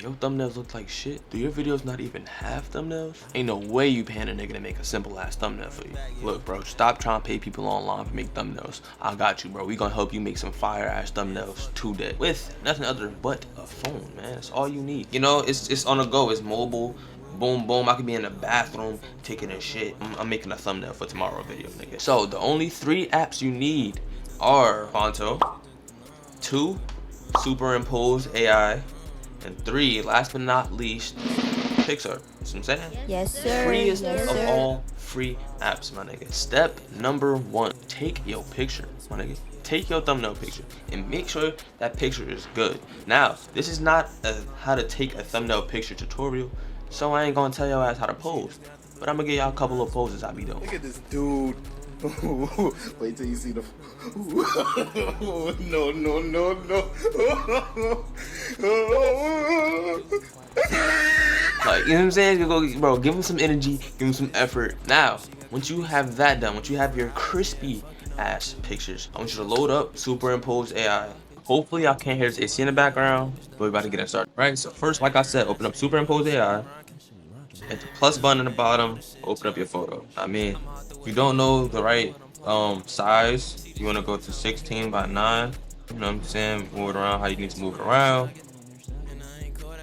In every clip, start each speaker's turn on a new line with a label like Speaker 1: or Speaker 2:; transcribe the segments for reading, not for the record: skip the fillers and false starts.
Speaker 1: your thumbnails look like shit? Do your videos not even have thumbnails? Ain't no way you paying a nigga to make a simple ass thumbnail for you. Look, bro, stop trying to pay people online to make thumbnails. I got you, bro. We gonna help you make some fire ass thumbnails today with nothing other but a phone, man. That's all you need. You know, it's on the go. It's mobile. Boom, boom. I could be in the bathroom taking a shit. I'm making a thumbnail for tomorrow video, nigga. So the only 3 apps you need are Fonto, 2, Superimpose AI, and 3, last but not least, Pixar. You know what I'm saying?
Speaker 2: Yes, sir.
Speaker 1: Freest
Speaker 2: Yes,
Speaker 1: of
Speaker 2: sir.
Speaker 1: all free apps, my nigga. Step number 1, take your picture, my nigga. Take your thumbnail picture and make sure that picture is good. Now, this is not a how to take a thumbnail picture tutorial, so I ain't gonna tell y'all ass how to pose. But I'm gonna give y'all a couple of poses I be doing.
Speaker 3: Look at this dude. Wait till you see the. No, no, no, no.
Speaker 1: Like, you know what I'm saying? Bro, give him some energy, give him some effort. Now, once you have that done, once you have your crispy ass pictures, I want you to load up Superimpose AI. Hopefully y'all can't hear this AC in the background, but we're about to get it started. Right, so first, like I said, open up Superimpose AI. Hit the plus button at the bottom, open up your photo. I mean, if you don't know the right size, you want to go to 16 by 9. You know what I'm saying? Move it around how you need to move it around.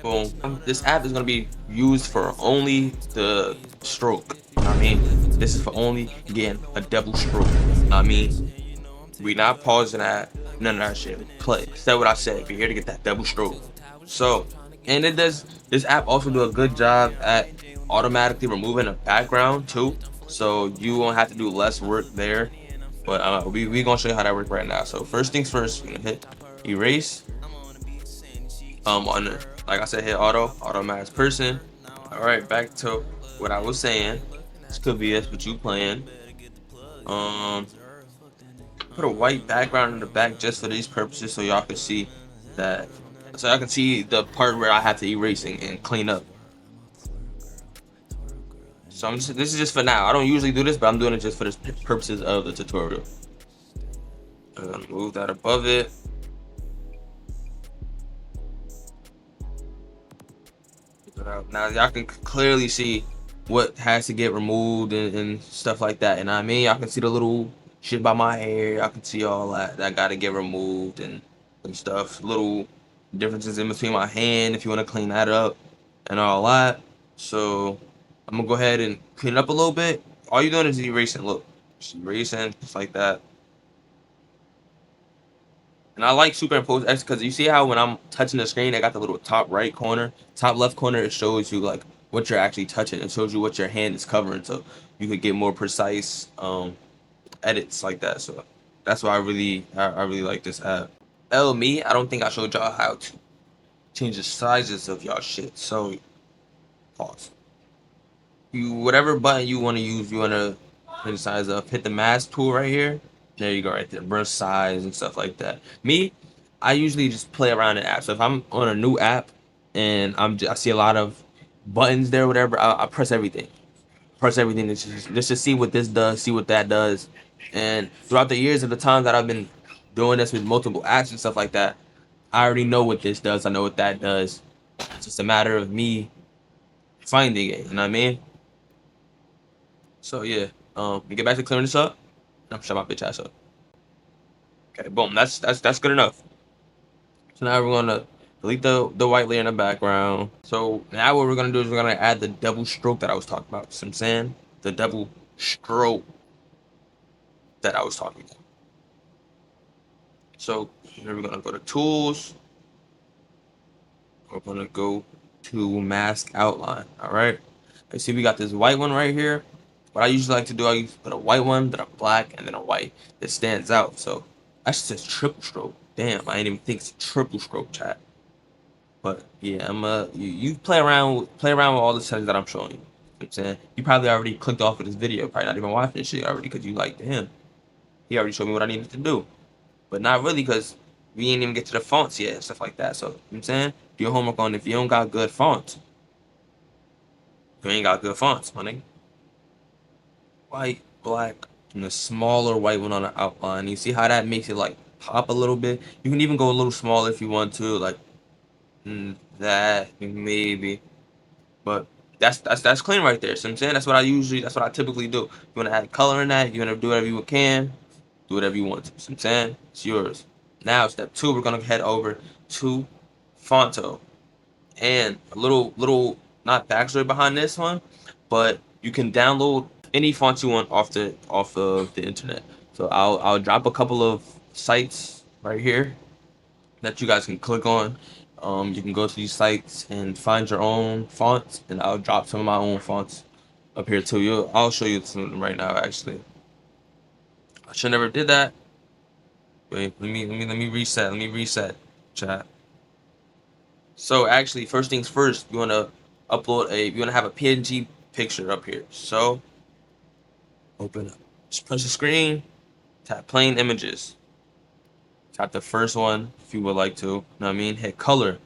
Speaker 1: Boom. This app is going to be used for only the stroke. I mean, this is for only getting a double stroke. I mean, we not pausing that, none of that shit. Play. Say what I said. We're here to get that double stroke. So, and it does. This app also do a good job at automatically removing the background too. So you won't have to do less work there. But we gonna show you how that works right now. So first things first, we're gonna hit erase. On the, like I said, hit automatic person. All right, back to what I was saying. This could be us, but you playing. Put a white background in the back just for these purposes, so y'all can see that. So I can see the part where I have to erase and clean up. So this is just for now. I don't usually do this, but I'm doing it just for the purposes of the tutorial. Move that above it. Now y'all can clearly see what has to get removed and stuff like that. And I mean, y'all can see the little shit by my hair. Y'all can see all that gotta get removed and stuff. Little differences in between my hand if you want to clean that up and all that. So I'm gonna go ahead and clean it up a little bit. All you're doing is erasing. Look, just erasing just like that. And I like Superimpose X because you see how when I'm touching the screen, I got the little top right corner, top left corner. It shows you like what you're actually touching. It shows you what your hand is covering, so you could get more precise edits like that. So that's why I really like this app. Me, I don't think I showed y'all how to change the sizes of y'all shit. So pause. Whatever button you want to use, you want to put the size up. Hit the mask tool right here. There you go, right there. Brush size and stuff like that. Me, I usually just play around in apps. So if I'm on a new app and I see a lot of buttons there, whatever, I press everything. Press everything just to see what this does, see what that does. And throughout the years of the time that I've been doing this with multiple apps and stuff like that, I already know what this does. I know what that does. It's just a matter of me finding it. You know what I mean? So yeah, we get back to clearing this up. I'm shut my bitch ass up. Okay, boom. That's good enough. So now we're gonna delete the white layer in the background. So now what we're gonna do is we're gonna add the double stroke that I was talking about. See what I'm saying? The double stroke that I was talking about. So here we're gonna go to tools. We're gonna go to mask outline. All right. Okay, see we got this white one right here. What I usually like to do, I usually put a white one, then a black, and then a white that stands out. So that says triple stroke. Damn, I didn't even think it's a triple stroke, chat. But yeah, you play around with all the settings that I'm showing you. You know what I'm saying? You probably already clicked off of this video, probably not even watching this shit already because you liked him. He already showed me what I needed to do. But not really because we ain't even get to the fonts yet and stuff like that. So you know what I'm saying? Do your homework on if you don't got good fonts. You ain't got good fonts, my nigga. White, black, and a smaller white one on the outline. You see how that makes it like pop a little bit? You can even go a little smaller if you want to, like that, maybe. But that's clean right there. So I'm saying that's what I typically do. You want to add color in that, you want to do whatever you can, do whatever you want to. So I'm saying it's yours. Now step 2, we're gonna head over to Fonto. And a little not backstory behind this one, but you can download any font you want off of the internet. So I'll drop a couple of sites right here that you guys can click on. You can go to these sites and find your own fonts, and I'll drop some of my own fonts up here too. I'll show you some of them right now. Actually, I should never did that. Wait, let me reset. Let me reset, chat. So actually, first things first, you wanna you wanna have a PNG picture up here. So open up, just press the screen, tap plain images, tap the first one if you would like to. Know what I mean? Hit color.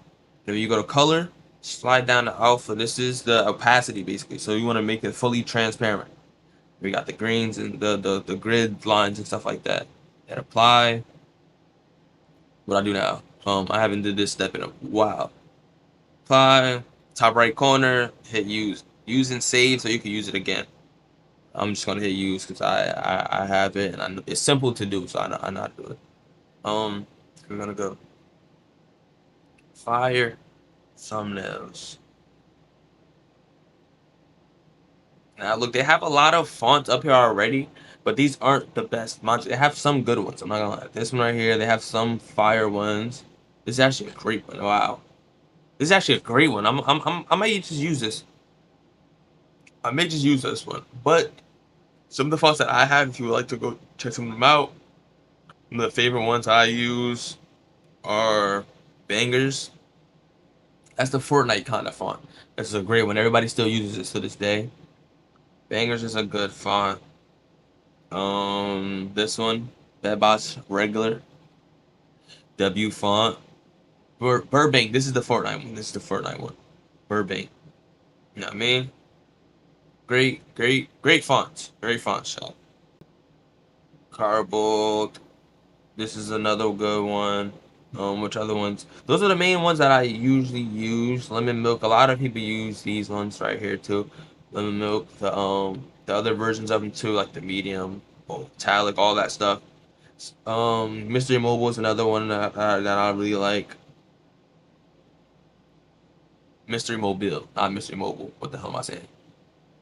Speaker 1: Then you go to color, slide down to alpha. This is the opacity basically. So you wanna make it fully transparent. We got the greens and the grid lines and stuff like that. Hit apply. What I do now? I haven't did this step in a while. Apply, top right corner, hit use. Use and save so you can use it again. I'm just gonna hit use because I have it and it's simple to do, so I know how to do it. We're gonna go fire thumbnails. Now look, they have a lot of fonts up here already, but these aren't the best. They have some good ones. I'm not gonna lie. This one right here, they have some fire ones. This is actually a great one. Wow, this is actually a great one. I might just use this. I may just use this one, but some of the fonts that I have, if you would like to go check some of them out, the favorite ones I use are Bangers. That's the Fortnite kind of font. That's a great one. Everybody still uses it to this day. Bangers is a good font. This one, Bedbots regular W font. Burbank. This is the Fortnite one. This is the Fortnite one. Burbank. You know what I mean? Great fonts. Great font shop. Carbon. This is another good one. Which other ones? Those are the main ones that I usually use. Lemon Milk. A lot of people use these ones right here too. Lemon Milk. The other versions of them too, like the medium, metallic, all that stuff. Mystery Mobile is another one that I really like. Mystery Mobile, not Mystery Mobile. What the hell am I saying?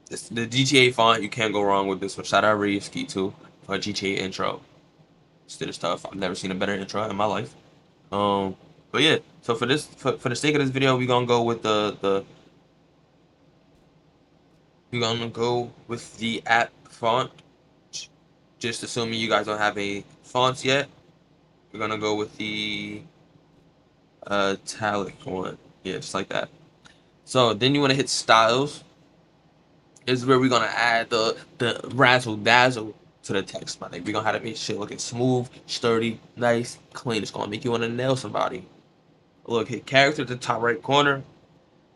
Speaker 1: The GTA font. You can't go wrong with this one. Shout out Reevski too for a GTA intro. Still stuff. I've never seen a better intro in my life. But yeah. So for the sake of this video, we're gonna go with the app font. Just assuming you guys don't have a fonts yet, we're gonna go with the italic one. Yeah, just like that. So then you want to hit styles. This is where we're gonna add the razzle dazzle to the text, my nigga. We're gonna have to make shit looking smooth, sturdy, nice, clean. It's gonna make you want to nail somebody. Look, hit character at the top right corner.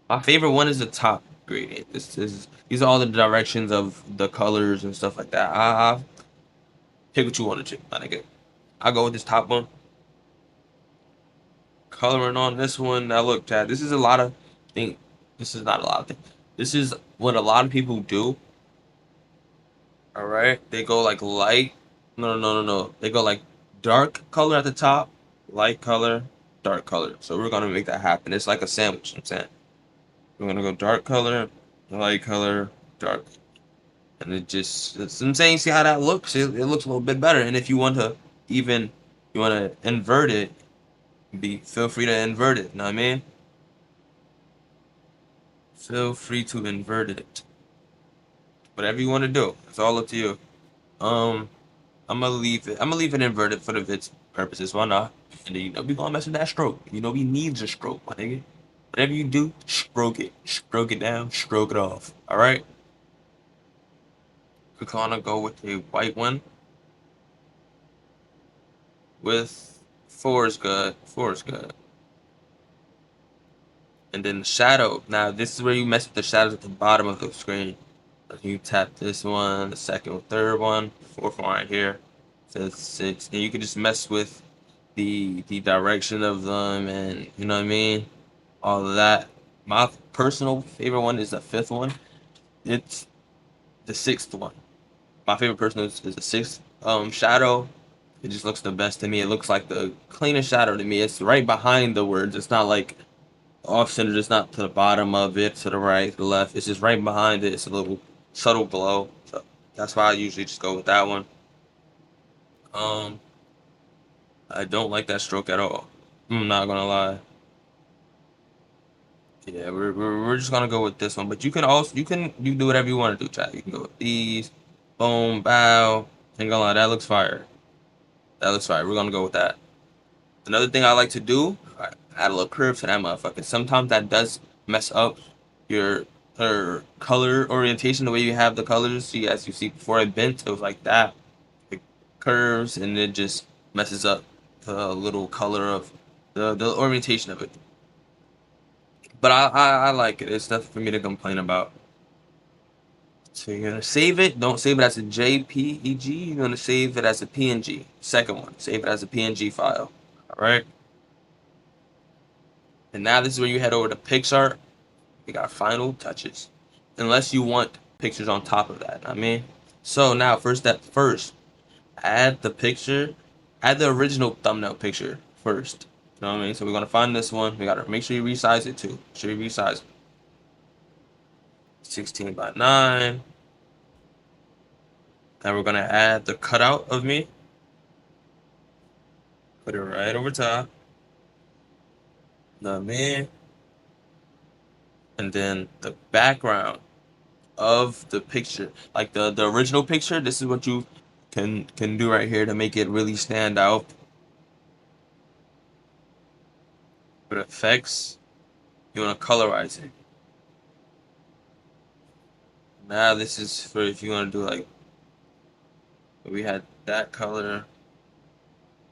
Speaker 1: My favorite one is the top gradient. These are all the directions of the colors and stuff like that. I pick what you want to do, my nigga. I go with this top one. Coloring on this one. Now look, Chad. This is a lot of thing. This is not a lot of things. This is what a lot of people do. All right, they go like light. No. They go like dark color at the top, light color, dark color. So we're gonna make that happen. It's like a sandwich. I'm saying we're gonna go dark color, light color, dark, and I'm saying, see how that looks? It looks a little bit better. And if you want to even you want to invert it, feel free to invert it. Know what I mean? Feel free to invert it. Whatever you want to do. It's all up to you. Um, I'm gonna leave it. I'm gonna leave it inverted for the vid's purposes. Why not? And then we gonna mess with that stroke. We needs a stroke, my nigga. Whatever you do, stroke it down, stroke it off. All right. We're gonna go with a white one. With four is good. And then the shadow. Now this is where you mess with the shadows at the bottom of the screen. You tap this one, the second, third one, fourth one right here, fifth, sixth, and you can just mess with the direction of them, and you know what I mean, all of that. My personal favorite one is the fifth one. It's the sixth one. My favorite personal is the sixth shadow. It just looks the best to me. It looks like the cleanest shadow to me. It's right behind the words. It's not like off center. It's not to the bottom of it, to the right, to the left. It's just right behind it. It's a little subtle glow. So that's why I usually just go with that one. Um, I don't like that stroke at all. I'm not gonna lie. Yeah, we're just gonna go with this one. But you can also you do whatever you want to do, chat. You can go with these. Boom, bow. Ain't gonna lie, that looks fire. That looks fire. We're gonna go with that. Another thing I like to do, I add a little curve to that motherfucker. Sometimes that does mess up your color orientation, the way you have the colors. See, as you see before I bent, it was like that. It curves and it just messes up the little color of the orientation of it. But I like it. It's nothing for me to complain about. So you're gonna save it. Don't save it as a JPEG. You're gonna save it as a PNG. Second one, save it as a PNG file. All right. And now this is where you head over to PixArt. We got final touches. Unless you want pictures on top of that. I mean, so now first step first, add the picture, add the original thumbnail picture first. You know what I mean? So we're gonna find this one. We gotta make sure you resize it too. Make sure you resize it. 16 by 9. Now we're gonna add the cutout of me. Put it right over top. The man. And then the background of the picture, like the original picture. This is what you can do right here to make it really stand out. With effects, you want to colorize it. Now this is for if you want to do like we had that color,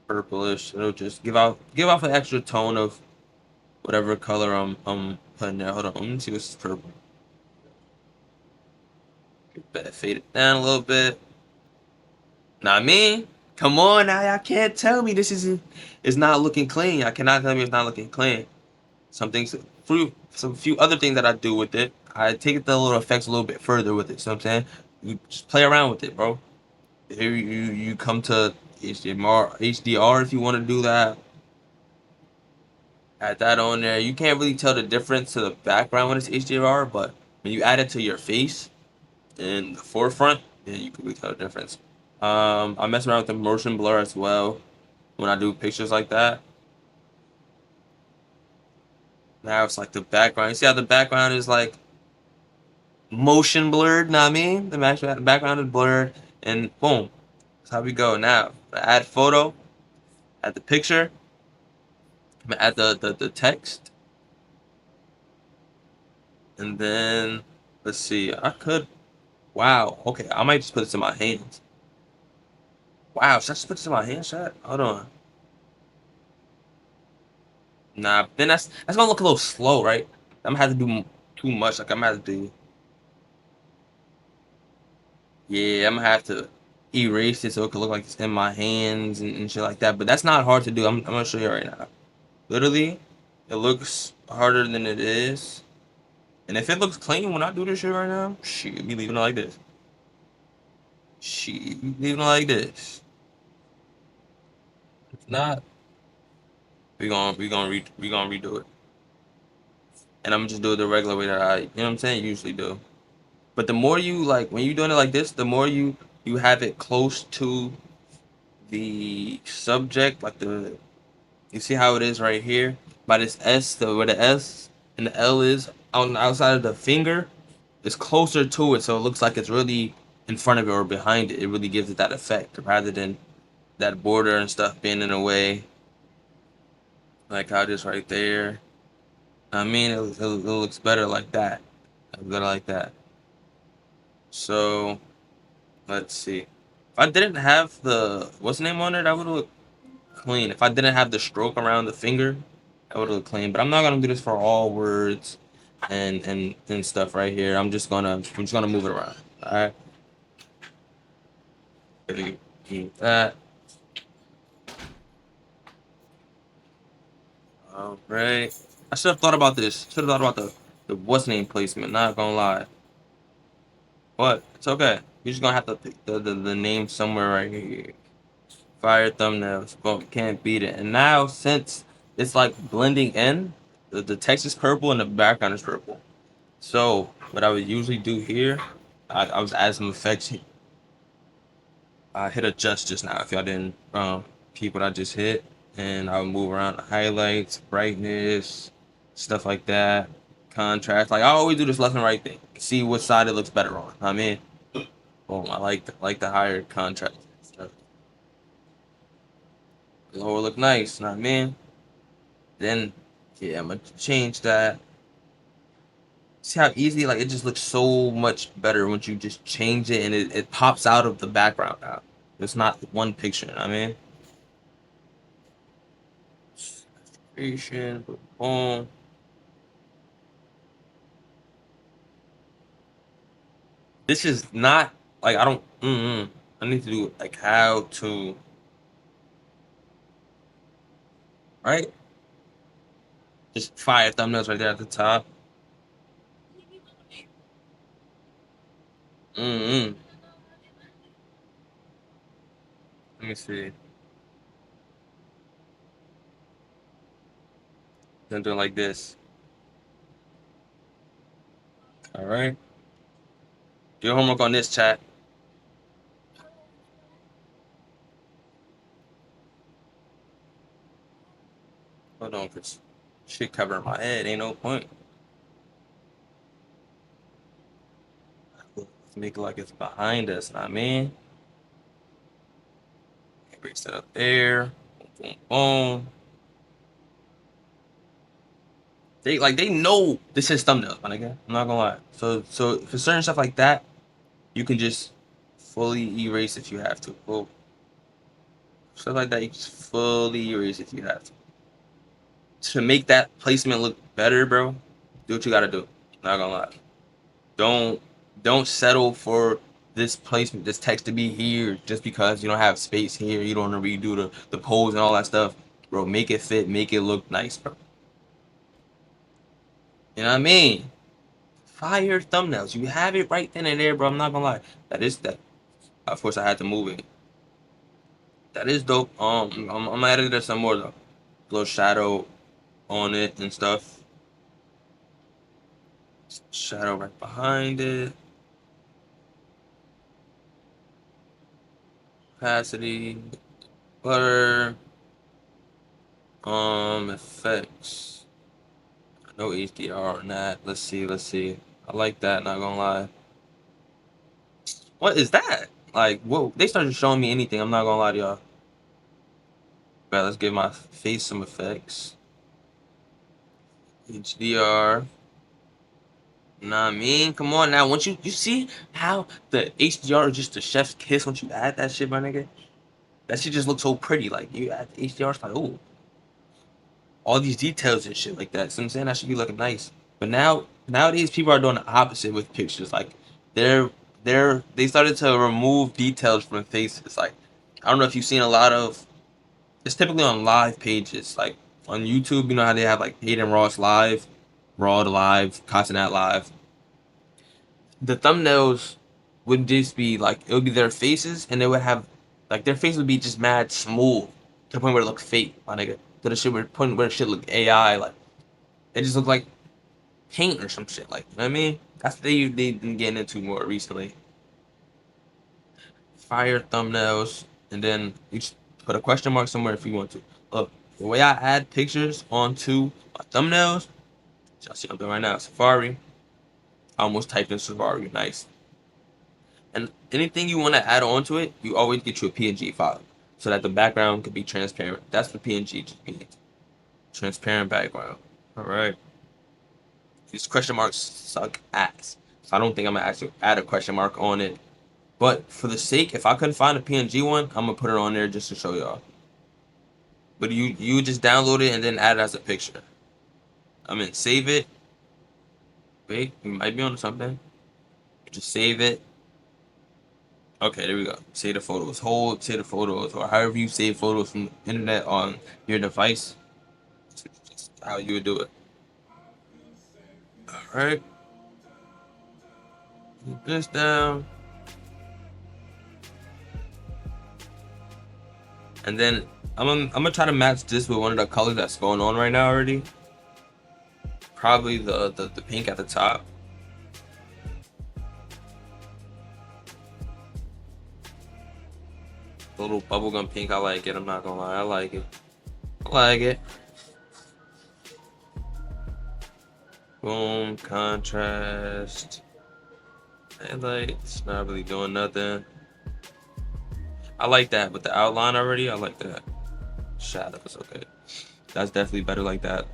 Speaker 1: purplish. It'll just give off an extra tone of whatever color I'm putting there. Hold on, let me see what's purple. Better fade it down a little bit. Now me, come on now, y'all can't tell me this is not looking clean. Y'all cannot tell me it's not looking clean. Some things, few other things that I do with it. I take the little effects a little bit further with it. So I'm saying, you just play around with it, bro. Here you come to HDR if you want to do that. Add that on there. You can't really tell the difference to the background when it's HDR, but when you add it to your face in the forefront, then you can really tell the difference. I mess around with the motion blur as well when I do pictures like that. Now it's like the background. You see how the background is like motion blurred, know what I mean? The background is blurred, and boom. That's how we go. Now, add photo, add the picture, add the text, and then, let's see, wow, okay, I might just put this in my hands. Wow, should I just put this in my hands, chat? Hold on. Nah, then that's gonna look a little slow, right? I'm gonna have to do too much, like I'm gonna have to do, yeah, I'm gonna have to erase it so it could look like it's in my hands and shit like that. But that's not hard to do. I'm gonna show you right now. Literally, it looks harder than it is. And if it looks clean when I do this shit right now, shit, be leaving it like this. Shit, be leaving it like this. If not, we gonna redo it. And I'm gonna just do it the regular way that you know what I'm saying, usually do. But the more you like, when you're doing it like this, the more you have it close to the subject, like you see how it is right here by this S, where the S and the L is on the outside of the finger, it's closer to it, so it looks like it's really in front of it or behind it. It really gives it that effect rather than that border and stuff being in a way. Like how this right there. I mean, it looks better like that. Better like that. So let's see. If I didn't have the what's the name on it, that would look clean. If I didn't have the stroke around the finger, that would look clean. But I'm not gonna do this for all words and stuff right here. I'm just gonna move it around. Alright. Keep that. Alright. I should have thought about this. Should have thought about the what's name placement. Not gonna lie, but it's okay. You're just gonna have to pick the name somewhere right here. Fire thumbnails. Boom. Can't beat it. And now since it's like blending in, the text is purple and the background is purple. So what I would usually do here, I was adding some effects. I hit adjust just now. If y'all didn't peep what I just hit, and I would move around the highlights, brightness, stuff like that, contrast. Like I always do this left and right thing. See what side it looks better on. I mean, boom. I like the higher contrast. Lower look nice. Know what I mean? Then yeah, I'm gonna change that. See how easy, like it just looks so much better once you just change it and it pops out of the background now. It's not one picture, you know what I mean? Creation, boom. This is not like I don't. I need to do like how to, right? Just fire thumbnails right there at the top. Mm. Let me see. Then do it like this. All right. Do your homework on this, chat. Hold on, cause shit covering my head. Ain't no point. Let's make it like it's behind us. Know what I mean? Bring that up there. Boom, boom, boom. They know this is thumbnails, my nigga. I'm not gonna lie. So for certain stuff like that, you can just fully erase if you have to. Well, stuff like that, you just fully erase if you have to. To make that placement look better, bro, do what you gotta do. Not gonna lie. Don't don't settle for this placement, this text to be here just because you don't have space here. You don't want to redo the pose and all that stuff, bro. Make it fit, make it look nice, bro. You know what I mean? Fire thumbnails. You have it right then and there, bro. I'm not gonna lie. That is that. Of course, I had to move it. That is dope. I'm adding there some more though. Little shadow on it and stuff. Shadow right behind it. Opacity. Blur. Effects. No HDR on that. Let's see. Let's see. I like that. Not gonna lie. What is that? Like, whoa! They started showing me anything. I'm not gonna lie to y'all. But let's give my face some effects. HDR. Nah, I mean, come on now. Once you see how the HDR is just a chef's kiss once you add that shit, my nigga. That shit just looks so pretty. Like you add the HDR, it's like, oh, all these details and shit like that. So I'm saying that should be looking nice. But nowadays people are doing the opposite with pictures. Like they're they started to remove details from faces. Like I don't know if you've seen a lot of. It's typically on live pages, like on YouTube. You know how they have like Hayden Ross live, Raw live, Casanat live. The thumbnails would just be like it would be their faces, and they would have like their face would be just mad smooth to the point where it looked fake, my nigga. To the shit where point where shit looked AI, like it just looked like paint or some shit. Like you know what I mean, that's what they've been getting into more recently. Fire thumbnails, and then you just put a question mark somewhere if you want to. Look, the way I add pictures onto my thumbnails, y'all see what I'm doing right now. Safari. I almost typed in Safari. Nice. And anything you want to add on to it, you always get you a PNG file so that the background could be transparent. That's what PNG means. Transparent background. All right. These question marks suck ass. So I don't think I'm gonna actually add a question mark on it. But for the sake, if I couldn't find a PNG one, I'm gonna put it on there just to show y'all. But you just download it and then add it as a picture. I mean, save it. Wait, we might be on something. Just save it. Okay, there we go. Save the photos. Hold, save the photos, or however you save photos from the internet on your device. That's how you would do it. Alright. Put this down. And then I'm gonna try to match this with one of the colors that's going on right now already. Probably the pink at the top. The little bubblegum pink, I like it. I'm not gonna lie, I like it. I like it. Boom, contrast. Highlights, not really doing nothing. I like that, but the outline already, I like that. Shadows, okay. That's definitely better like that.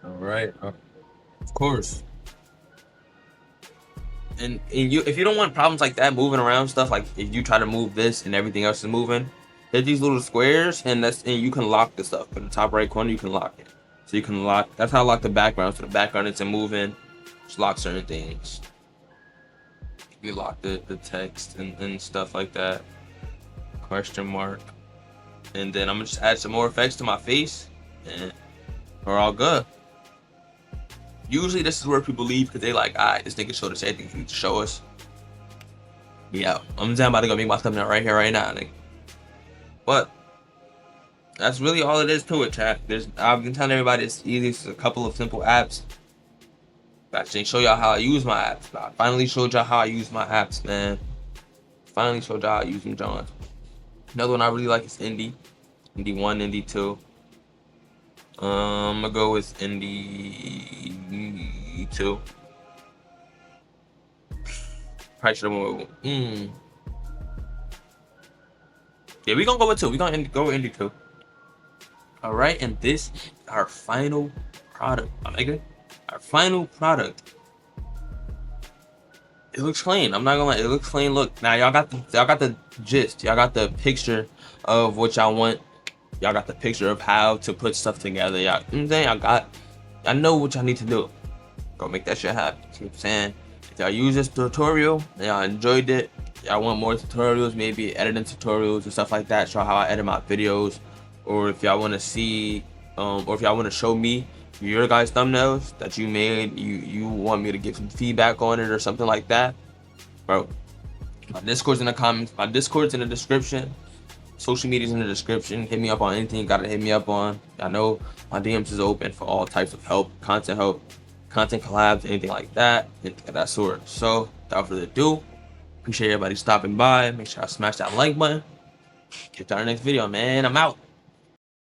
Speaker 1: All right, of course. And you, if you don't want problems like that, moving around stuff, like if you try to move this and everything else is moving, hit these little squares, and you can lock the stuff. In the top right corner, you can lock it. So you can lock. That's how I lock the background. So the background isn't moving. Just lock certain things. You lock the text and stuff like that. Question mark. And then I'm gonna just add some more effects to my face, and we're all good. Usually this is where people leave because they like, alright, this nigga showed us everything he needs to show us. Yeah, I'm about to go make my thumbnail right here, right now, nigga. But that's really all it is to it, chat. I've been telling everybody it's easy. It's a couple of simple apps. Actually, show y'all how I use my apps. I finally showed y'all how I use my apps, man. Finally showed y'all how I use them, John. Another one I really like is Indie. Indie 1, Indie 2. I'm gonna go with Indie 2. Probably should have went with Yeah, we gonna go with 2. We gonna go with Indie 2. Alright, and this is our final product. Our final product. It looks clean. I'm not gonna lie, it looks clean. Look, now y'all got the gist. Y'all got the picture of what y'all want. Y'all got the picture of how to put stuff together. Y'all, you know what I'm saying? I know what y'all need to do. Go make that shit happen. You know what I'm saying? If y'all use this tutorial and y'all enjoyed it, y'all want more tutorials, maybe editing tutorials and stuff like that, show how I edit my videos, or if y'all want to see, or if y'all want to show me your guys' thumbnails that you made, you want me to give some feedback on it or something like that, bro. My Discord's in the comments. My Discord's in the description. Social media's in the description. Hit me up on anything you gotta hit me up on. I know my DMs is open for all types of help, content collabs, anything like that, anything of that sort. So, without further ado, appreciate everybody stopping by. Make sure I smash that like button. Catch you on the next video, man. I'm out.